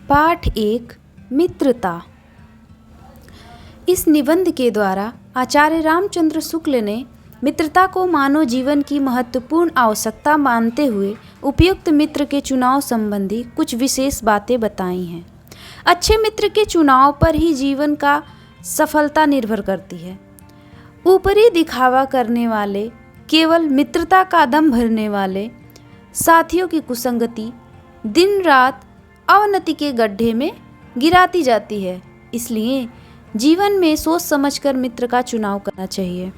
पाठ 1 मित्रता। इस निबंध के द्वारा आचार्य रामचंद्र शुक्ल ने मित्रता को मानव जीवन की महत्वपूर्ण आवश्यकता मानते हुए उपयुक्त मित्र के चुनाव संबंधी कुछ विशेष बातें बताई हैं। अच्छे मित्र के चुनाव पर ही जीवन का सफलता निर्भर करती है। ऊपरी दिखावा करने वाले, केवल मित्रता का दम भरने वाले साथियों की कुसंगति दिन रात अवनति के गड्ढे में गिराती जाती है। इसलिए जीवन में सोच समझकर मित्र का चुनाव करना चाहिए।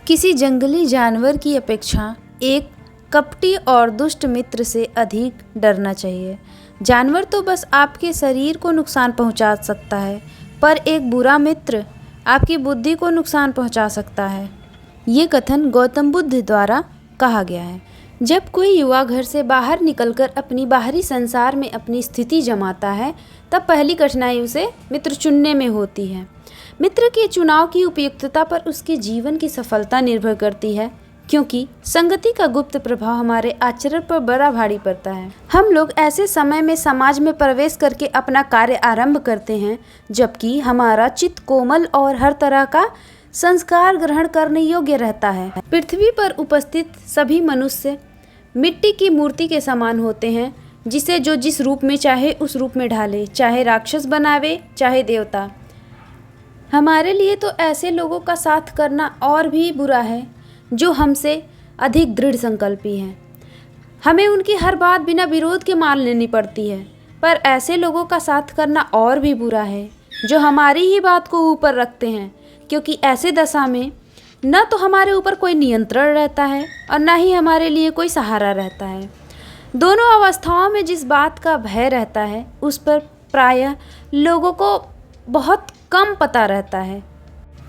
किसी जंगली जानवर की अपेक्षा एक कपटी और दुष्ट मित्र से अधिक डरना चाहिए। जानवर तो बस आपके शरीर को नुकसान पहुंचा सकता है, पर एक बुरा मित्र आपकी बुद्धि को नुकसान पहुंचा सकता है। ये कथन गौतम बुद्ध द्वारा कहा गया है। जब कोई युवा घर से बाहर निकलकर अपनी बाहरी संसार में अपनी स्थिति जमाता है, तब पहली कठिनाई उसे मित्र चुनने में होती है। मित्र के चुनाव की उपयुक्तता पर उसके जीवन की सफलता निर्भर करती है, क्योंकि संगति का गुप्त प्रभाव हमारे आचरण पर बड़ा भारी पड़ता है। हम लोग ऐसे समय में समाज में प्रवेश करके अपना कार्य आरंभ करते हैं, जबकि हमारा चित्त कोमल और हर तरह का संस्कार ग्रहण करने योग्य रहता है। पृथ्वी पर उपस्थित सभी मनुष्य मिट्टी की मूर्ति के समान होते हैं, जिसे जो जिस रूप में चाहे उस रूप में ढाले, चाहे राक्षस बनावे चाहे देवता। हमारे लिए तो ऐसे लोगों का साथ करना और भी बुरा है जो हमसे अधिक दृढ़ संकल्पी हैं। हमें उनकी हर बात बिना विरोध के मान लेनी पड़ती है, पर ऐसे लोगों का साथ करना और भी बुरा है जो हमारी ही बात को ऊपर रखते हैं, क्योंकि ऐसे दशा में न तो हमारे ऊपर कोई नियंत्रण रहता है और न ही हमारे लिए कोई सहारा रहता है। दोनों अवस्थाओं में जिस बात का भय रहता है, उस पर प्रायः लोगों को बहुत कम पता रहता है।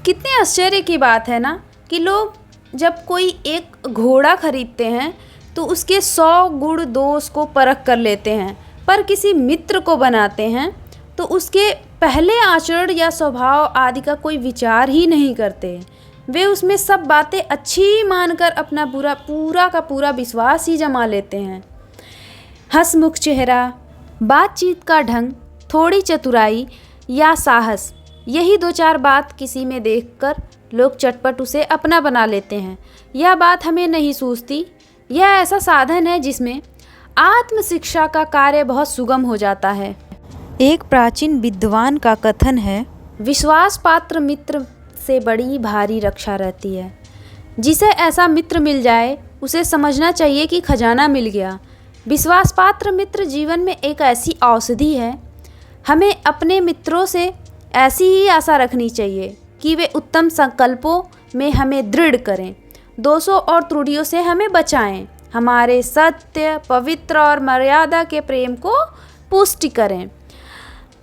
कितने आश्चर्य की बात है ना कि लोग जब कोई एक घोड़ा खरीदते हैं तो उसके 100 गुण दोष को परख कर लेते हैं, पर किसी मित्र को बनाते हैं तो उसके पहले आचरण या स्वभाव आदि का कोई विचार ही नहीं करते। वे उसमें सब बातें अच्छी मानकर अपना पूरा का पूरा विश्वास ही जमा लेते हैं। हंसमुख चेहरा, बातचीत का ढंग, थोड़ी चतुराई या साहस, यही 2-4 बात किसी में देखकर लोग चटपट उसे अपना बना लेते हैं। यह बात हमें नहीं सूझती। यह ऐसा साधन है जिसमें आत्म शिक्षा का कार्य बहुत सुगम हो जाता है। एक प्राचीन विद्वान का कथन है, विश्वास पात्र मित्र से बड़ी भारी रक्षा रहती है। जिसे ऐसा मित्र मिल जाए उसे समझना चाहिए कि खजाना मिल गया। विश्वास पात्र मित्र जीवन में एक ऐसी औषधि है। हमें अपने मित्रों से ऐसी ही आशा रखनी चाहिए कि वे उत्तम संकल्पों में हमें दृढ़ करें, दोषों और त्रुटियों से हमें बचाएं, हमारे सत्य, पवित्र और मर्यादा के प्रेम को पुष्टि करें।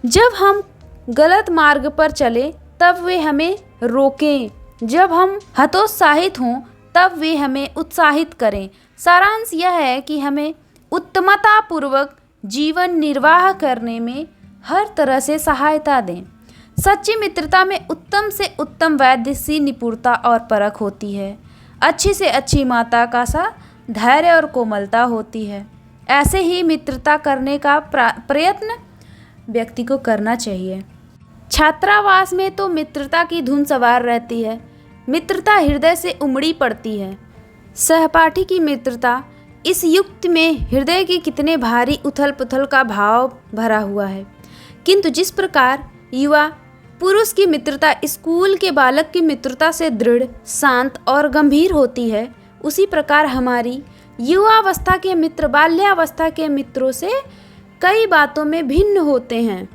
जब हम गलत मार्ग पर चलें तब वे हमें रोकें, जब हम हतोत्साहित हों तब वे हमें उत्साहित करें। सारांश यह है कि हमें उत्तमतापूर्वक जीवन निर्वाह करने में हर तरह से सहायता दें। सच्ची मित्रता में उत्तम से उत्तम वैद्य निपुणता और परख होती है। अच्छी से अच्छी माता का सा धैर्य और कोमलता होती है। ऐसे ही मित्रता करने का प्रयत्न व्यक्ति को करना चाहिए। छात्रावास में तो मित्रता की धुन सवार रहती है। मित्रता हृदय से उमड़ी पड़ती है। सहपाठी की मित्रता इस युग में हृदय की कितने भारी उथल पुथल का भाव भरा हुआ है। किंतु जिस प्रकार युवा पुरुष की मित्रता स्कूल के बालक की मित्रता से दृढ़, शांत और गंभीर होती है, उसी प्रकार हमारी युवावस्था के मित्र बाल्यावस्था के मित्रों से कई बातों में भिन्न होते हैं।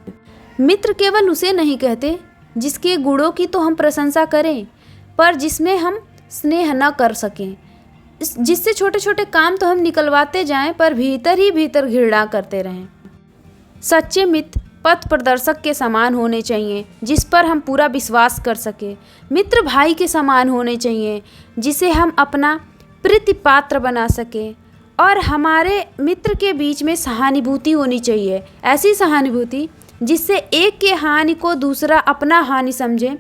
मित्र केवल उसे नहीं कहते जिसके गुणों की तो हम प्रशंसा करें, पर जिसमें हम स्नेह न कर सकें, जिससे छोटे छोटे काम तो हम निकलवाते जाएं, पर भीतर ही भीतर घृणा करते रहें। सच्चे मित्र पथ प्रदर्शक के समान होने चाहिए, जिस पर हम पूरा विश्वास कर सके। मित्र भाई के समान होने चाहिए, जिसे हम अपना प्रीति पात्र बना सके। और हमारे मित्र के बीच में सहानुभूति होनी चाहिए, ऐसी सहानुभूति जिससे एक के हानि को दूसरा अपना हानि समझे।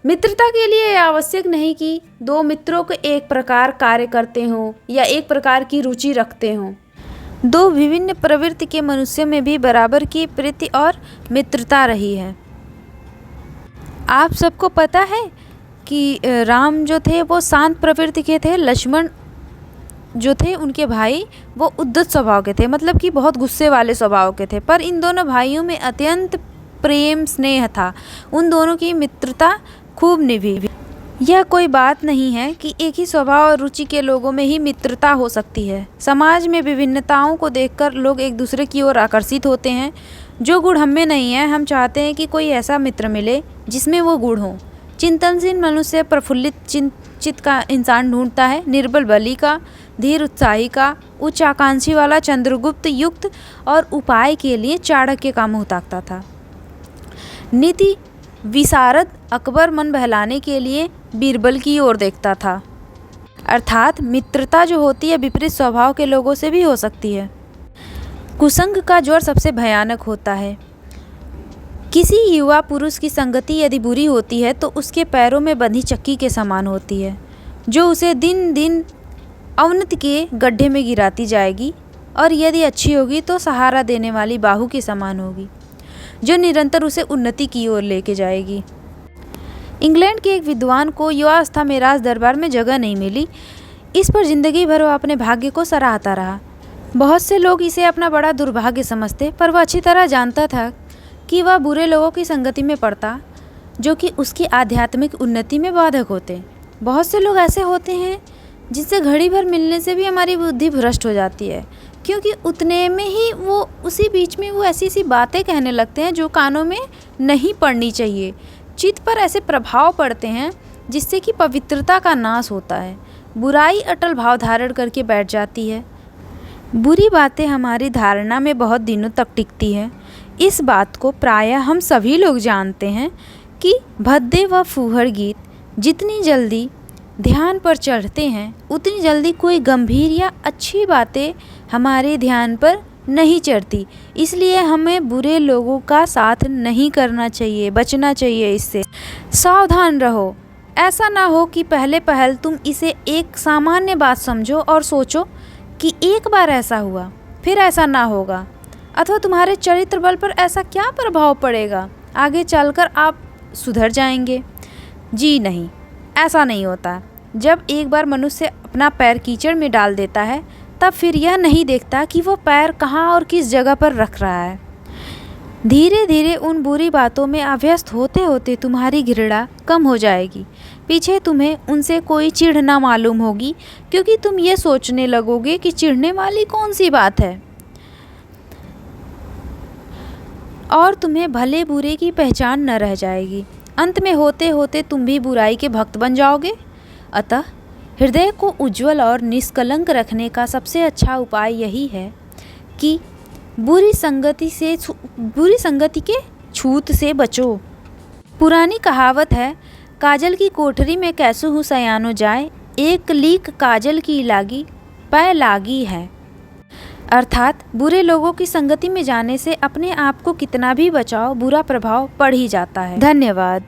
मित्रता के लिए यह आवश्यक नहीं कि 2 मित्रों को एक प्रकार कार्य करते हों या एक प्रकार की रुचि रखते हों। दो विभिन्न प्रवृत्ति के मनुष्यों में भी बराबर की प्रीति और मित्रता रही है। आप सबको पता है कि राम जो थे वो शांत प्रवृत्ति के थे, लक्ष्मण जो थे उनके भाई वो उद्धत स्वभाव के थे, मतलब कि बहुत गुस्से वाले स्वभाव के थे। पर इन दोनों भाइयों में अत्यंत प्रेम स्नेह था, उन दोनों की मित्रता खूब निभी। यह कोई बात नहीं है कि एक ही स्वभाव और रुचि के लोगों में ही मित्रता हो सकती है। समाज में विभिन्नताओं को देखकर लोग एक दूसरे की ओर आकर्षित होते हैं। जो गुण हम में नहीं है, हम चाहते हैं कि कोई ऐसा मित्र मिले जिसमें वो गुण हो। चिंतनशील मनुष्य प्रफुल्लित चित्त का इंसान ढूंढता है, निर्बल बलि का, धीर उत्साही का, उच्च आकांक्षी वाला चंद्रगुप्त युक्त और उपाय के लिए चाणक्य का मुँह ताकता था। नीति विशारद अकबर मन बहलाने के लिए बीरबल की ओर देखता था। अर्थात मित्रता जो होती है विपरीत स्वभाव के लोगों से भी हो सकती है। कुसंग का ज्वर सबसे भयानक होता है। किसी युवा पुरुष की संगति यदि बुरी होती है तो उसके पैरों में बंधी चक्की के समान होती है, जो उसे दिन दिन अवनति के गड्ढे में गिराती जाएगी, और यदि अच्छी होगी तो सहारा देने वाली बाहु के समान होगी, जो निरंतर उसे उन्नति की ओर लेके जाएगी। इंग्लैंड के एक विद्वान को युवावस्था में राज दरबार में जगह नहीं मिली। इस पर जिंदगी भर वह अपने भाग्य को सराहता रहा। बहुत से लोग इसे अपना बड़ा दुर्भाग्य समझते, पर वह अच्छी तरह जानता था कि वह बुरे लोगों की संगति में पड़ता, जो कि उसकी आध्यात्मिक उन्नति में बाधक होते। बहुत से लोग ऐसे होते हैं जिनसे घड़ी भर मिलने से भी हमारी बुद्धि भ्रष्ट हो जाती है, क्योंकि उतने में ही वो उसी बीच में वो ऐसी बातें कहने लगते हैं जो कानों में नहीं पड़नी चाहिए। चित्त पर ऐसे प्रभाव पड़ते हैं जिससे कि पवित्रता का नाश होता है। बुराई अटल भाव धारण करके बैठ जाती है। बुरी बातें हमारी धारणा में बहुत दिनों तक टिकती है। इस बात को प्रायः हम सभी लोग जानते हैं कि भद्दे व फूहड़ गीत जितनी जल्दी ध्यान पर चढ़ते हैं, उतनी जल्दी कोई गंभीर या अच्छी बातें हमारे ध्यान पर नहीं चढ़ती। इसलिए हमें बुरे लोगों का साथ नहीं करना चाहिए, बचना चाहिए इससे। सावधान रहो, ऐसा ना हो कि पहले पहल तुम इसे एक सामान्य बात समझो और सोचो कि एक बार ऐसा हुआ, फिर ऐसा ना होगा, अथवा तुम्हारे चरित्र बल पर ऐसा क्या प्रभाव पड़ेगा, आगे चलकर आप सुधर जाएंगे। जी नहीं, ऐसा नहीं होता। जब एक बार मनुष्य अपना पैर कीचड़ में डाल देता है, तब फिर यह नहीं देखता कि वो पैर कहाँ और किस जगह पर रख रहा है। धीरे धीरे उन बुरी बातों में अभ्यस्त होते होते तुम्हारी घृणा कम हो जाएगी। पीछे तुम्हें उनसे कोई चिढ़ ना मालूम होगी, क्योंकि तुम ये सोचने लगोगे कि चिढ़ने वाली कौन सी बात है, और तुम्हें भले बुरे की पहचान न रह जाएगी। अंत में होते होते तुम भी बुराई के भक्त बन जाओगे। अतः हृदय को उज्ज्वल और निष्कलंक रखने का सबसे अच्छा उपाय यही है कि बुरी संगति के छूत से बचो। पुरानी कहावत है, काजल की कोठरी में कैसु हूँ सयानो जाए, एक लीक काजल की लागी पै लागी है। अर्थात बुरे लोगों की संगति में जाने से अपने आप को कितना भी बचाओ, बुरा प्रभाव पड़ ही जाता है। धन्यवाद।